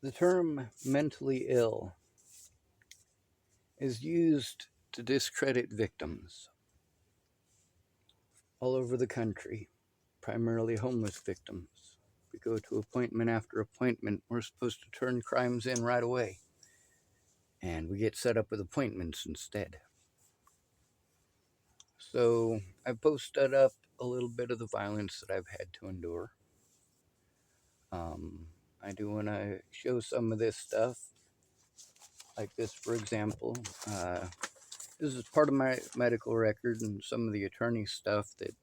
The term mentally ill is used to discredit victims all over the country, primarily homeless victims. We go to appointment after appointment. We're supposed to turn crimes in right away, and we get set up with appointments instead. So I posted up a little bit of the violence that I've had to endure. I do want to show some of this stuff, like this, for example. This is part of my medical record and some of the attorney stuff that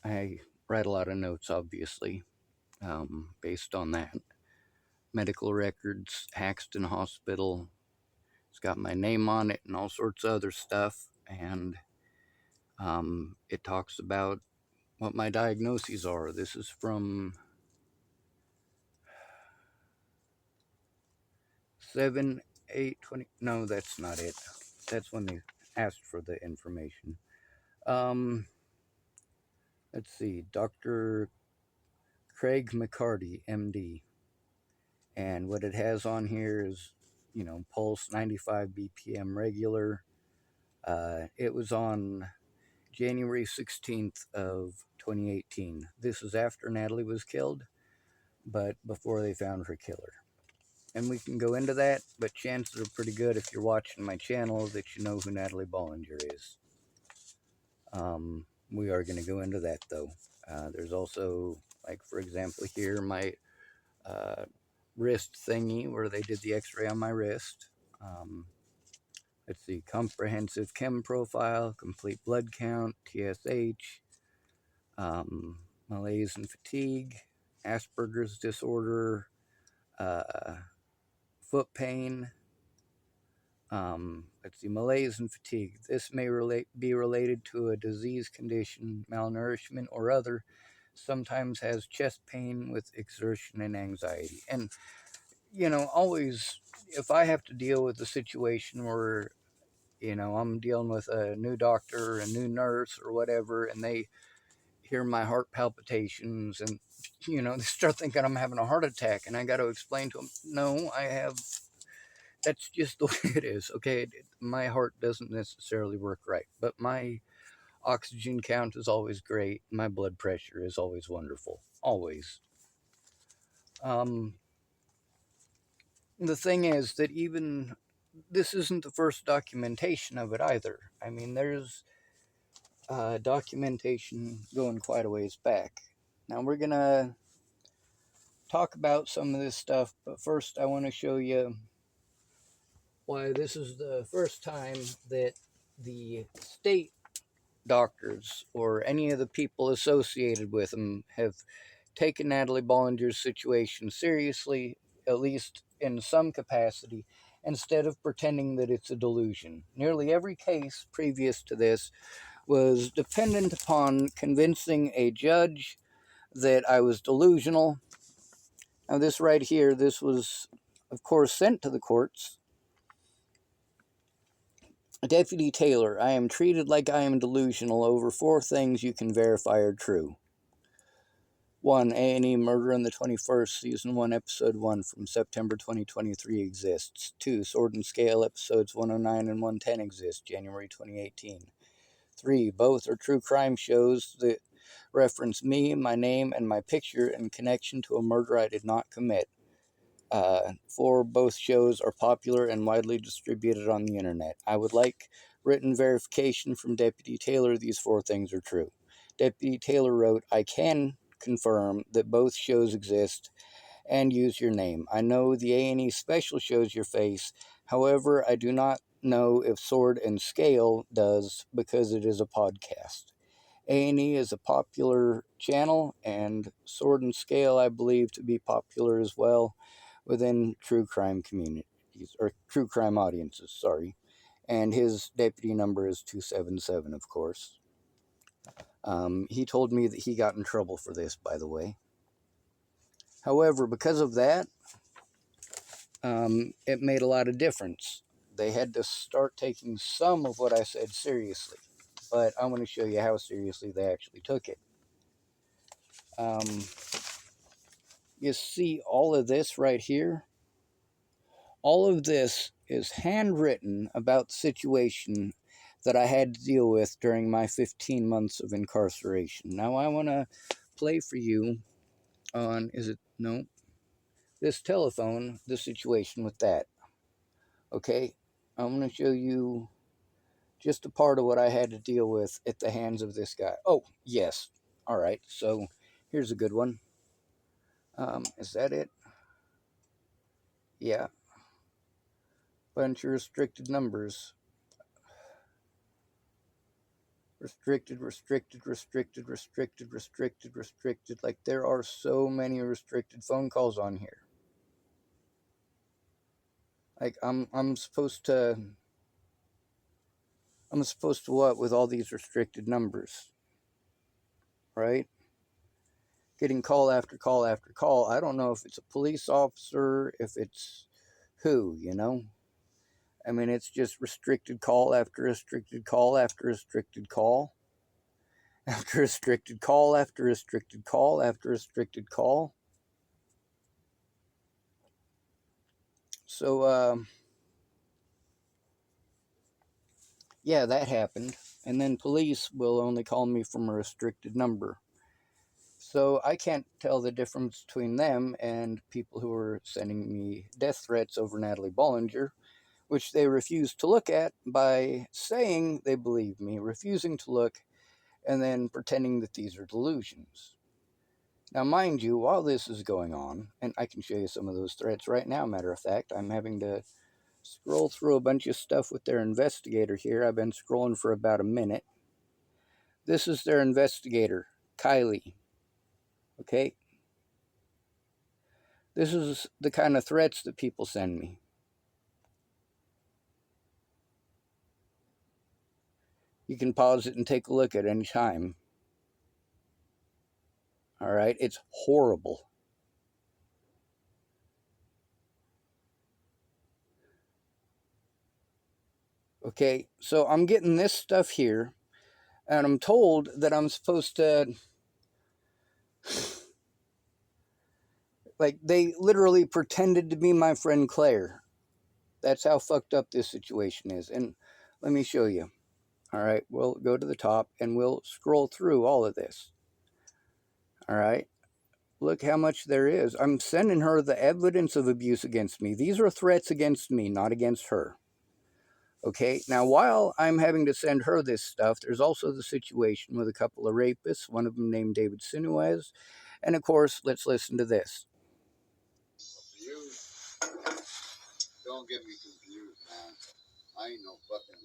I write a lot of notes, obviously, based on that. Medical records, Haxton Hospital. It's got my name on it and all sorts of other stuff. And it talks about what my diagnoses are. This is from 7/8/20. No, that's not it. That's when they asked for the information. Um, let's see. Dr. Craig McCarty, MD. And what it has on here is, pulse 95 BPM regular. It was on January 16th of 2018. This is after Natalie was killed, but before they found her killer. And we can go into that, but chances are pretty good if you're watching my channel that you know who Natalie Bollinger is. We are going to go into that, though. There's also, like, for example, here, my wrist thingy where they did the x-ray on my wrist. Let's see, comprehensive chem profile, complete blood count, TSH, malaise and fatigue, Asperger's disorder, foot pain. Let's see, malaise and fatigue. This may be related to a disease condition, malnourishment, or other. Sometimes has chest pain with exertion and anxiety. And, always, if I have to deal with a situation where, I'm dealing with a new doctor, a new nurse, or whatever, and they hear my heart palpitations and, they start thinking I'm having a heart attack, and I got to explain to them, no, that's just the way it is, okay? My heart doesn't necessarily work right, but my oxygen count is always great. My blood pressure is always wonderful. Always. Um, the thing is that even this isn't the first documentation of it either. I mean, there's documentation going quite a ways back. Now we're going to talk about some of this stuff, but first I want to show you why this is the first time that the state doctors or any of the people associated with them have taken Natalie Bollinger's situation seriously, at least in some capacity, instead of pretending that it's a delusion. Nearly every case previous to this was dependent upon convincing a judge that I was delusional. Now, this right here, this was, of course, sent to the courts. Deputy Taylor, I am treated like I am delusional over 4 things you can verify are true. 1. A&E Murder in the 21st, Season 1, Episode 1 from September 2023 exists. 2. Sword and Scale Episodes 109 and 110 exist, January 2018. 3. Both are true crime shows that reference me, my name, and my picture in connection to a murder I did not commit. 4. Both shows are popular and widely distributed on the internet. I would like written verification from Deputy Taylor these 4 things are true. Deputy Taylor wrote, I can confirm that both shows exist and use your name. I know the A&E special shows your face. However, I do not know if Sword and Scale does because it is a podcast. A&E is a popular channel, and Sword and Scale I believe to be popular as well within true crime communities, or true crime audiences, sorry. And his deputy number is 277, of course. He told me that he got in trouble for this, by the way. However, because of that, it made a lot of difference. They had to start taking some of what I said seriously, but I want to show you how seriously they actually took it. You see all of this right here? All of this is handwritten about the situation that I had to deal with during my 15 months of incarceration. Now I want to play for you on, is it, no, this telephone, the situation with that. Okay, I'm going to show you just a part of what I had to deal with at the hands of this guy. Oh, yes. All right, so here's a good one. Is that it? Yeah. Bunch of restricted numbers. Restricted, restricted, restricted, restricted, restricted, restricted. Like there are so many restricted phone calls on here. Like I'm supposed to what with all these restricted numbers, right? Getting call after call after call. I don't know if it's a police officer, if it's who, you know? I mean, it's just restricted call after restricted call after restricted call after restricted call after restricted call after restricted call. So, yeah, that happened. And then police will only call me from a restricted number. So I can't tell the difference between them and people who are sending me death threats over Natalie Bollinger, which they refuse to look at by saying they believe me, refusing to look, and then pretending that these are delusions. Now, mind you, while this is going on, and I can show you some of those threats right now, matter of fact, I'm having to scroll through a bunch of stuff with their investigator here. I've been scrolling for about a minute. This is their investigator, Kylie. Okay? This is the kind of threats that people send me. You can pause it and take a look at any time. All right? It's horrible. Okay? So I'm getting this stuff here, and I'm told that I'm supposed to. Like, they literally pretended to be my friend Claire. That's how fucked up this situation is. And let me show you. All right, we'll go to the top and we'll scroll through all of this. All right, look how much there is. I'm sending her the evidence of abuse against me. These are threats against me, not against her. Okay, now while I'm having to send her this stuff, there's also the situation with a couple of rapists, one of them named David Sinuez. And of course, let's listen to this. Abuse? Don't get me confused, man. I ain't no fucking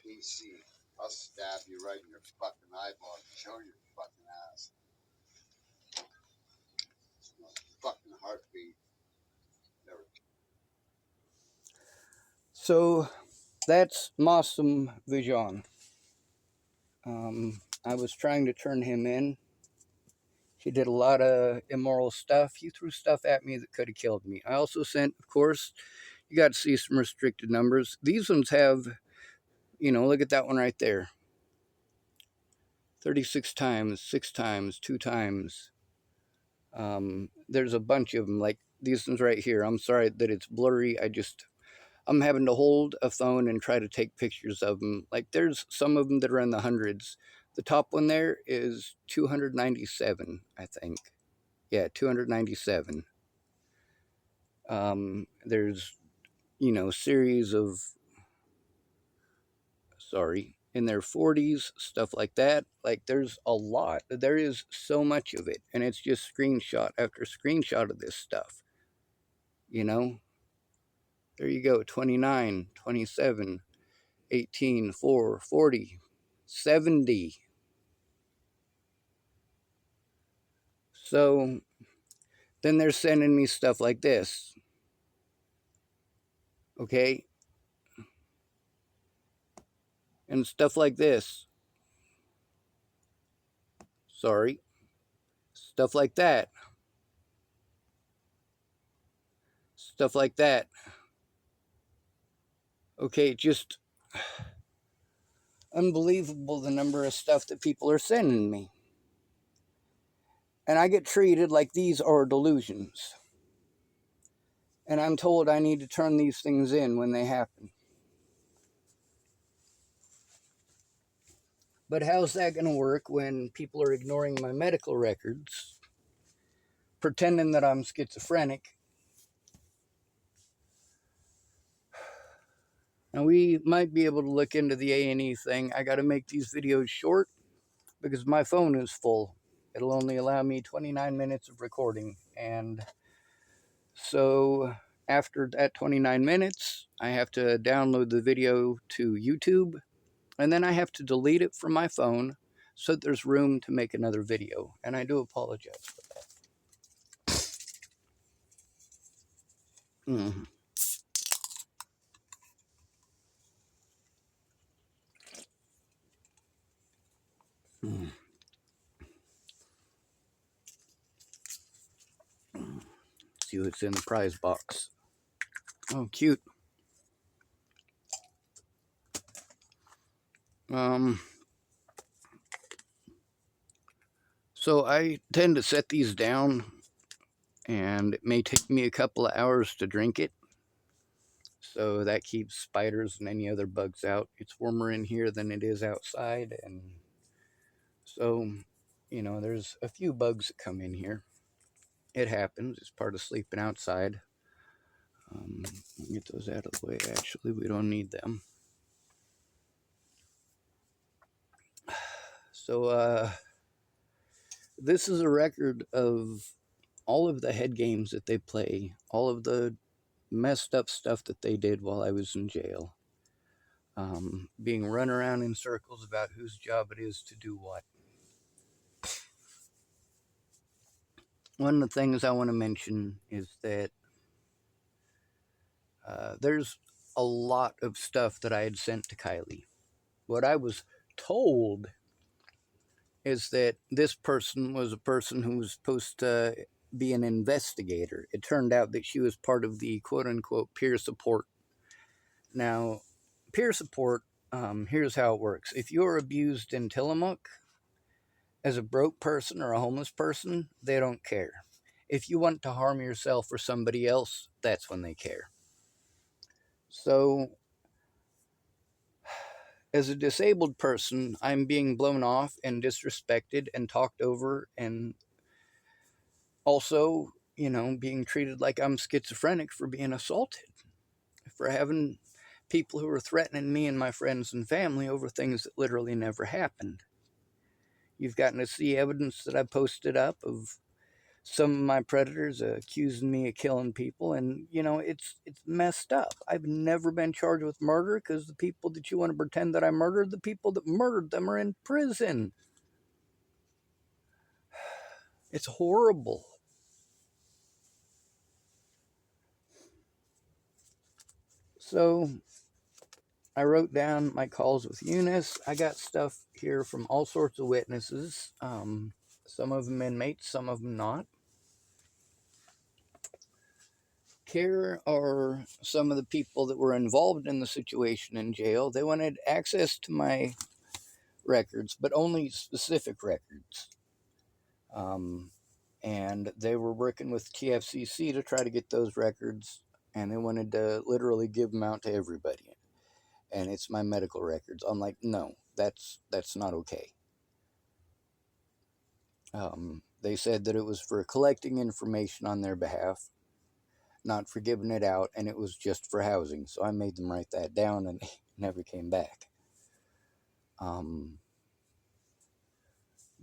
PC. I'll stab you right in your fucking eyeball and show your fucking ass. It's my fucking heartbeat. Never. So that's Masum Vijan. I was trying to turn him in. He did a lot of immoral stuff. He threw stuff at me that could have killed me. I also sent, of course, you got to see some restricted numbers. These ones have, you know, look at that one right there. 36 times, 6 times, 2 times. There's a bunch of them, like these ones right here. I'm sorry that it's blurry. I'm having to hold a phone and try to take pictures of them. Like there's some of them that are in the hundreds. The top one there is 297, I think. Yeah, 297. There's, you know, series of, in their 40s, stuff like that. Like there's a lot. There is so much of it. And it's just screenshot after screenshot of this stuff. You know? There you go, 29, 27, 18, 4, 40, 70. So then they're sending me stuff like this. Okay? And stuff like this. Sorry. Stuff like that. Stuff like that. Okay, just unbelievable the number of stuff that people are sending me. And I get treated like these are delusions. And I'm told I need to turn these things in when they happen. But how's that going to work when people are ignoring my medical records, pretending that I'm schizophrenic? And we might be able to look into the A&E thing. I got to make these videos short because my phone is full. It'll only allow me 29 minutes of recording. And so after that 29 minutes, I have to download the video to YouTube. And then I have to delete it from my phone so that there's room to make another video. And I do apologize for that. Mm. Mm. See what's in the prize box. Oh, cute. So I tend to set these down, and it may take me a couple of hours to drink it. So that keeps spiders and any other bugs out. It's warmer in here than it is outside, and so, there's a few bugs that come in here. It happens. It's part of sleeping outside. Get those out of the way. Actually, we don't need them. So, this is a record of all of the head games that they play, all of the messed up stuff that they did while I was in jail. Being run around in circles about whose job it is to do what. One of the things I want to mention is that there's a lot of stuff that I had sent to Kylie. What I was told is that this person was a person who was supposed to be an investigator. It turned out that she was part of the quote-unquote peer support. Now, peer support, here's how it works. If you're abused in Tillamook, as a broke person or a homeless person, they don't care. If you want to harm yourself or somebody else, that's when they care. So, as a disabled person, I'm being blown off and disrespected and talked over, and also, being treated like I'm schizophrenic for being assaulted, for having people who are threatening me and my friends and family over things that literally never happened. You've gotten to see evidence that I posted up of some of my predators accusing me of killing people, and it's messed up. I've never been charged with murder because the people that you want to pretend that I murdered, the people that murdered them are in prison. It's horrible. So I wrote down my calls with Eunice. I got stuff here from all sorts of witnesses. Some of them inmates, some of them not. Here are some of the people that were involved in the situation in jail. They wanted access to my records, but only specific records. And they were working with TFCC to try to get those records, and they wanted to literally give them out to everybody. And it's my medical records. I'm like, no, that's not okay. They said that it was for collecting information on their behalf, not for giving it out, and it was just for housing. So I made them write that down, and they never came back.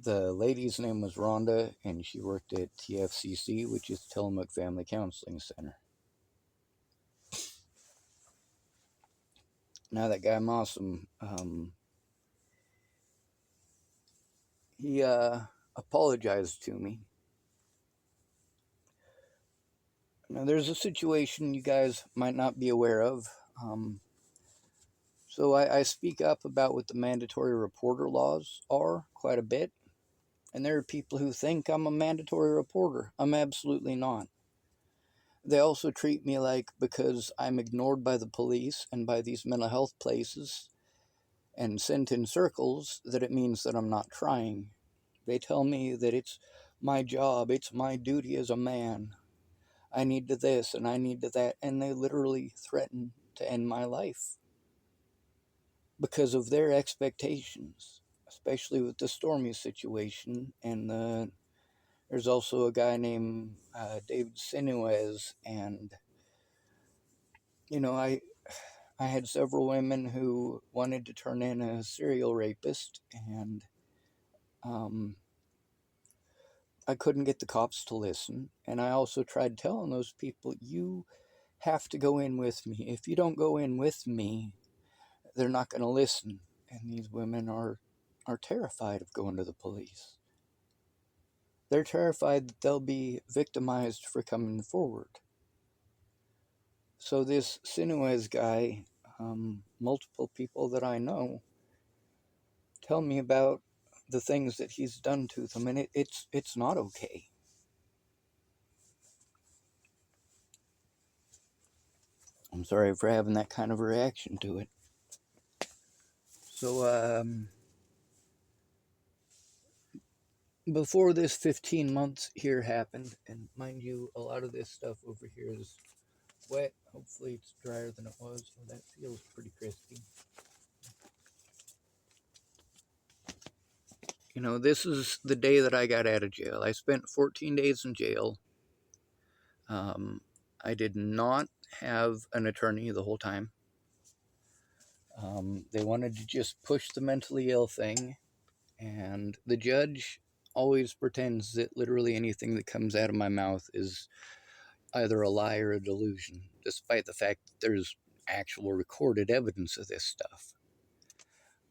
The lady's name was Rhonda, and she worked at TFCC, which is Tillamook Family Counseling Center. Now that guy Mossum, he apologized to me. Now there's a situation you guys might not be aware of. So I speak up about what the mandatory reporter laws are quite a bit. And there are people who think I'm a mandatory reporter. I'm absolutely not. They also treat me like, because I'm ignored by the police and by these mental health places and sent in circles, that it means that I'm not trying. They tell me that it's my job, it's my duty as a man. I need to this and I need to that. And they literally threaten to end my life because of their expectations, especially with the Stormy situation. And there's also a guy named David Sinuez. And, you know, I had several women who wanted to turn in a serial rapist, and um, I couldn't get the cops to listen. And I also tried telling those people, you have to go in with me. If you don't go in with me, they're not going to listen. And these women are terrified of going to the police. They're terrified that they'll be victimized for coming forward. So this Sinuez guy, multiple people that I know, tell me about the things that he's done to them, and it's not okay. I'm sorry for having that kind of a reaction to it. So, before this 15 months here happened, and mind you, a lot of this stuff over here is wet. Hopefully it's drier than it was. Oh, that feels pretty crispy. You know, this is the day that I got out of jail. I spent 14 days in jail. I did not have an attorney the whole time. They wanted to just push the mentally ill thing, and the judge always pretends that literally anything that comes out of my mouth is either a lie or a delusion, despite the fact that there's actual recorded evidence of this stuff.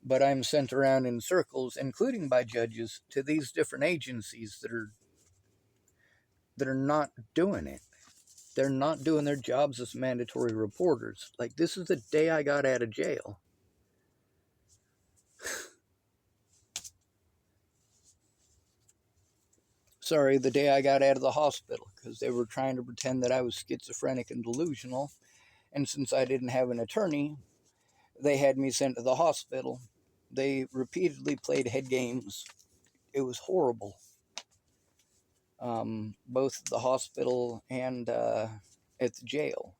But I'm sent around in circles, including by judges, to these different agencies that are not doing it. They're not doing their jobs as mandatory reporters. Like, this is the day I got out of jail. Sorry, the day I got out of the hospital, because they were trying to pretend that I was schizophrenic and delusional. And since I didn't have an attorney, they had me sent to the hospital. They repeatedly played head games. It was horrible. Both at the hospital and at the jail.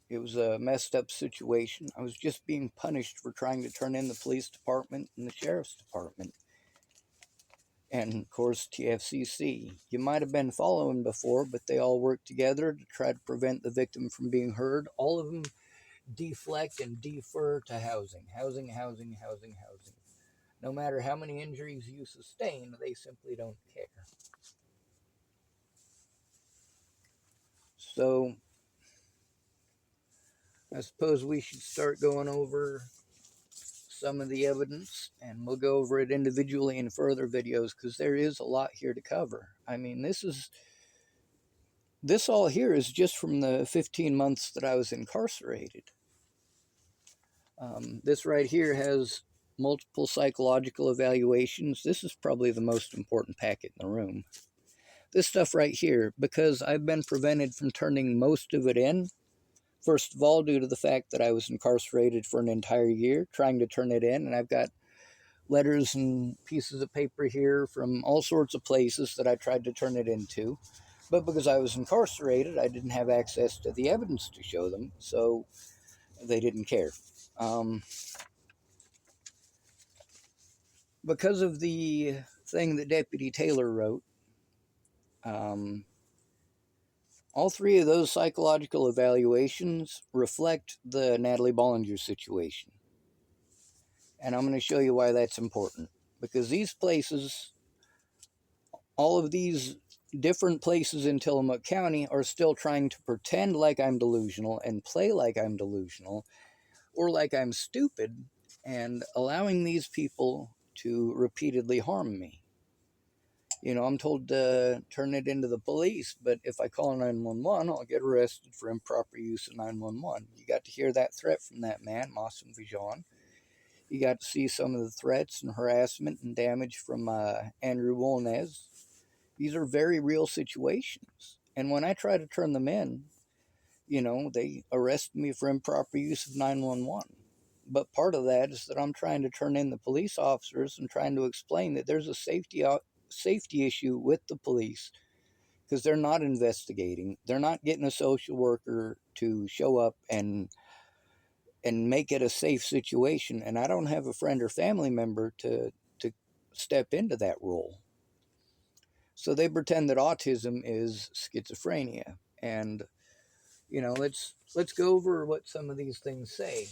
It was a messed up situation. I was just being punished for trying to turn in the police department and the sheriff's department. And of course, TFCC. You might have been following before, but they all work together to try to prevent the victim from being heard. All of them deflect and defer to housing. Housing, housing, housing, housing. No matter how many injuries you sustain, they simply don't care. So, I suppose we should start going over some of the evidence, and we'll go over it individually in further videos because there is a lot here to cover. I mean, this all here is just from the 15 months that I was incarcerated. This right here has multiple psychological evaluations. This is probably the most important packet in the room. This stuff right here, because I've been prevented from turning most of it in, first of all, due to the fact that I was incarcerated for an entire year trying to turn it in, and I've got letters and pieces of paper here from all sorts of places that I tried to turn it into. But because I was incarcerated, I didn't have access to the evidence to show them, so they didn't care. Because of the thing that Deputy Taylor wrote, all three of those psychological evaluations reflect the Natalie Bollinger situation. And I'm going to show you why that's important. Because these places, all of these different places in Tillamook County are still trying to pretend like I'm delusional and play like I'm delusional or like I'm stupid, and allowing these people to repeatedly harm me. You know, I'm told to turn it into the police, but if I call 911, I'll get arrested for improper use of 911. You got to hear that threat from that man, Masim Vijan. You got to see some of the threats and harassment and damage from Andrew Wolnez. These are very real situations. And when I try to turn them in, you know, they arrest me for improper use of 911. But part of that is that I'm trying to turn in the police officers and trying to explain that there's a safety issue with the police because they're not investigating. They're not getting a social worker to show up and make it a safe situation. And I don't have a friend or family member to step into that role. So they pretend that autism is schizophrenia. And let's go over what some of these things say.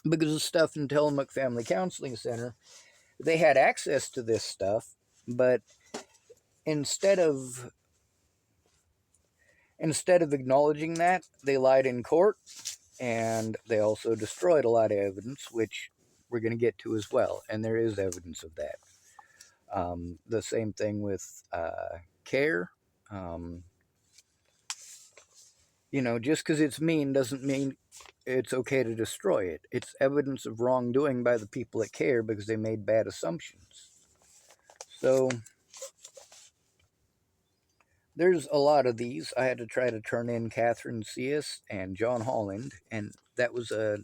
Because the stuff in Tillamook Family Counseling Center, they had access to this stuff, but instead of acknowledging that, they lied in court, and they also destroyed a lot of evidence, which we're going to get to as well. And there is evidence of that. The same thing with care. Just because it's mean doesn't mean it's okay to destroy it. It's evidence of wrongdoing by the people that care because they made bad assumptions. So there's a lot of these. I had to try to turn in Catherine Cias and John Holland, and that was a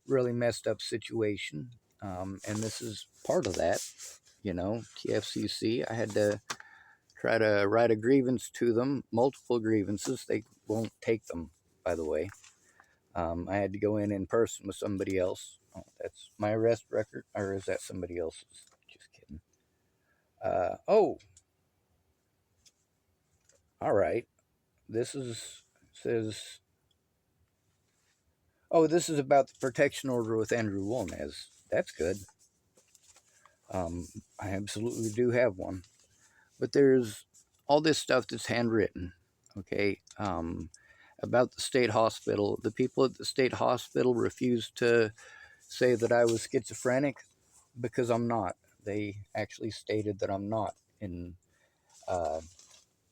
really messed up situation. And this is part of that. TFCC, I had to try to write a grievance to them, multiple grievances. They won't take them, by the way. I had to go in person with somebody else. Oh, that's my arrest record, or is that somebody else's? Just kidding. Oh, all right. This says. Oh, this is about the protection order with Andrew Wolnez. That's good. I absolutely do have one, but there's all this stuff that's handwritten. Okay. About the state hospital. The people at the state hospital refused to say that I was schizophrenic because I'm not. They actually stated that I'm not in uh,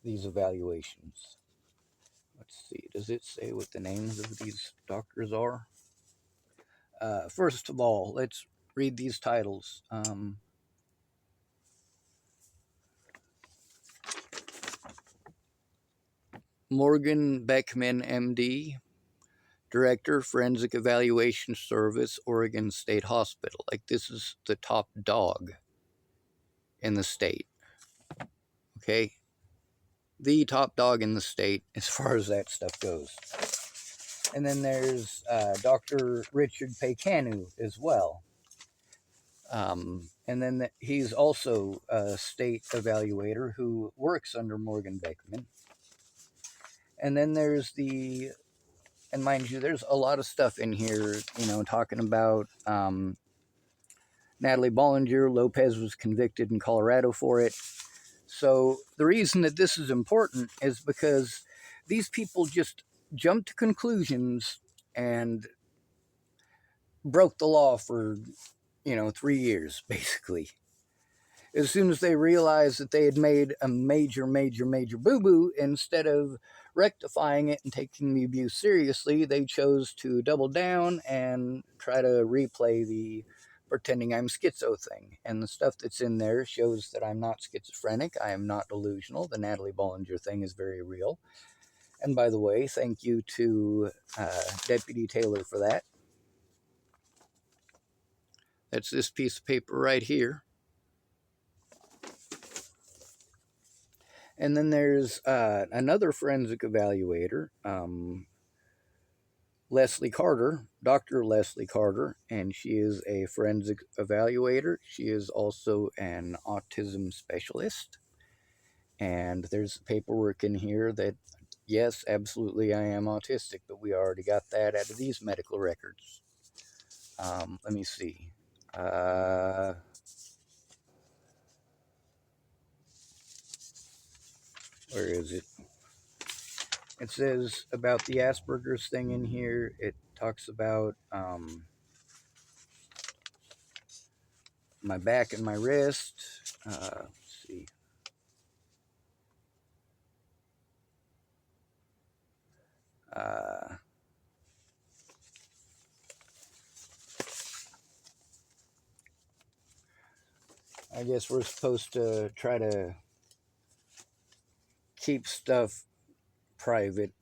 these evaluations. Let's see, does it say what the names of these doctors are? First of all, let's read these titles. Morgan Beckman, MD, Director, Forensic Evaluation Service, Oregon State Hospital. Like, this is the top dog in the state. Okay? The top dog in the state as far as that stuff goes. And then there's Dr. Richard Pekanu as well. And then he's also a state evaluator who works under Morgan Beckman. And then there's and mind you, there's a lot of stuff in here, talking about Natalie Bollinger. Lopez was convicted in Colorado for it. So the reason that this is important is because these people just jumped to conclusions and broke the law for, 3 years, basically. As soon as they realized that they had made a major, major, major boo-boo, instead of rectifying it and taking the abuse seriously, they chose to double down and try to replay the pretending I'm schizo thing. And the stuff that's in there shows that I'm not schizophrenic. I am not delusional. The Natalie Bollinger thing is very real. And by the way, thank you to Deputy Taylor for that. That's this piece of paper right here. And then there's another forensic evaluator, Leslie Carter, Dr. Leslie Carter, and she is a forensic evaluator. She is also an autism specialist. And there's paperwork in here that, yes, absolutely, I am autistic, but we already got that out of these medical records. Let me see. Where is it? It says about the Asperger's thing in here. It talks about my back and my wrist. Let's see. I guess we're supposed to try to keep stuff private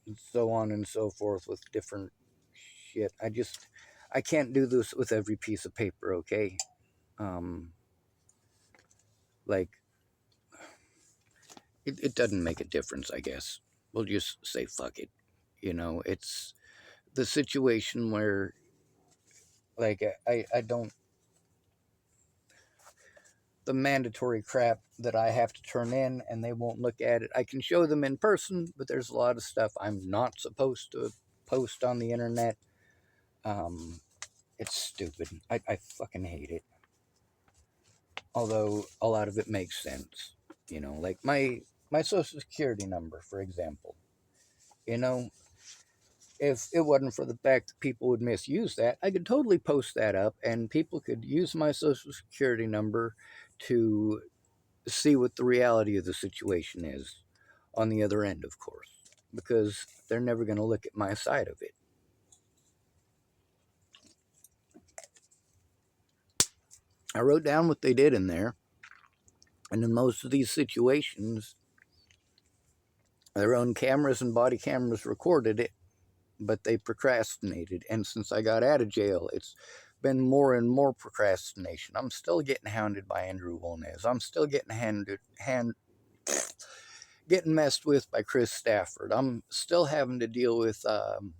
and so on and so forth with different shit. I can't do this with every piece of paper, okay? Like, it doesn't make a difference, I guess. We'll just say fuck it. It's the situation where, like, I don't, the mandatory crap that I have to turn in and they won't look at it. I can show them in person, but there's a lot of stuff I'm not supposed to post on the internet. Um, it's stupid. I fucking hate it. Although a lot of it makes sense. Like my social security number, for example. You know, if it wasn't for the fact that people would misuse that, I could totally post that up and people could use my social security number to see what the reality of the situation is on the other end, of course, because they're never going to look at my side of it. I wrote down what they did in there, and in most of these situations, their own cameras and body cameras recorded it, but they procrastinated. And since I got out of jail, it's been more and more procrastination. I'm still getting hounded by Andrew Wolnez. I'm still getting getting messed with by Chris Stafford. I'm still having to deal with God,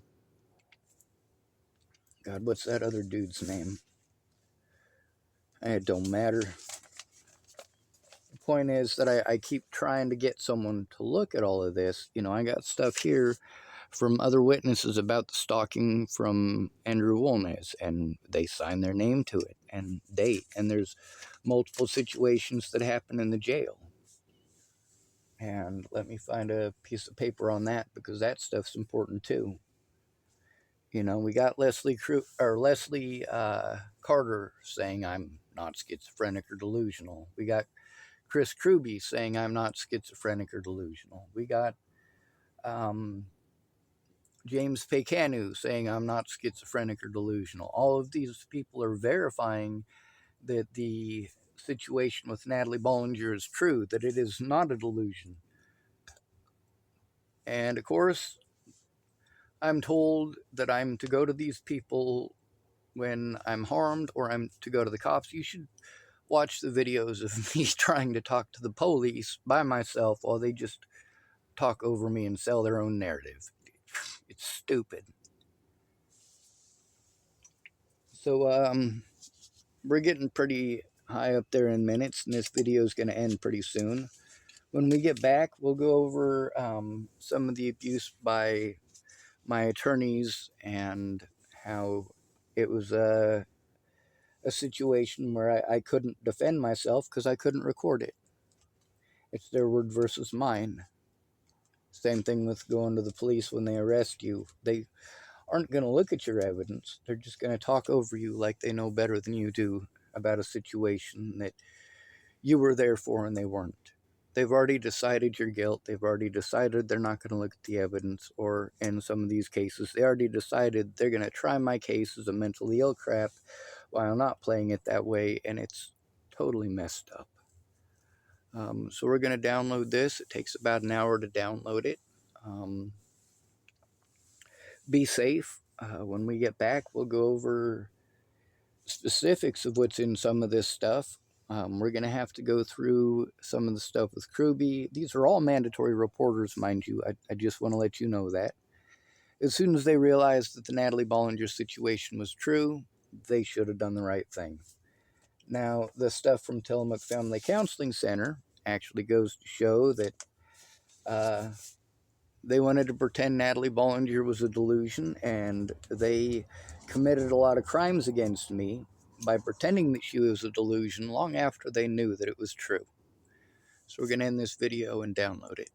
what's that other dude's name? It don't matter. The point is that I keep trying to get someone to look at all of this. I got stuff here from other witnesses about the stalking from Andrew Wolnez, and they sign their name to it and date. And there's multiple situations that happen in the jail. And let me find a piece of paper on that because that stuff's important too. We got Leslie Carter saying I'm not schizophrenic or delusional. We got Chris Kruby saying I'm not schizophrenic or delusional. We got James Pekanu saying I'm not schizophrenic or delusional. All of these people are verifying that the situation with Natalie Bollinger is true, that it is not a delusion. And of course, I'm told that I'm to go to these people when I'm harmed or I'm to go to the cops. You should watch the videos of me trying to talk to the police by myself while they just talk over me and sell their own narrative. It's stupid. So, we're getting pretty high up there in minutes, and this video is going to end pretty soon. When we get back, we'll go over some of the abuse by my attorneys and how it was a situation where I couldn't defend myself because I couldn't record it. It's their word versus mine. Same thing with going to the police when they arrest you. They aren't going to look at your evidence. They're just going to talk over you like they know better than you do about a situation that you were there for and they weren't. They've already decided your guilt. They've already decided they're not going to look at the evidence, or in some of these cases, they already decided they're going to try my case as a mentally ill crap while not playing it that way, and it's totally messed up. So we're going to download this. It takes about an hour to download it. Be safe. When we get back, we'll go over specifics of what's in some of this stuff. We're going to have to go through some of the stuff with Kruby. These are all mandatory reporters, mind you. I just want to let you know that. As soon as they realized that the Natalie Bollinger situation was true, they should have done the right thing. Now, the stuff from Tillamook Family Counseling Center actually goes to show that they wanted to pretend Natalie Bollinger was a delusion, and they committed a lot of crimes against me by pretending that she was a delusion long after they knew that it was true. So we're going to end this video and download it.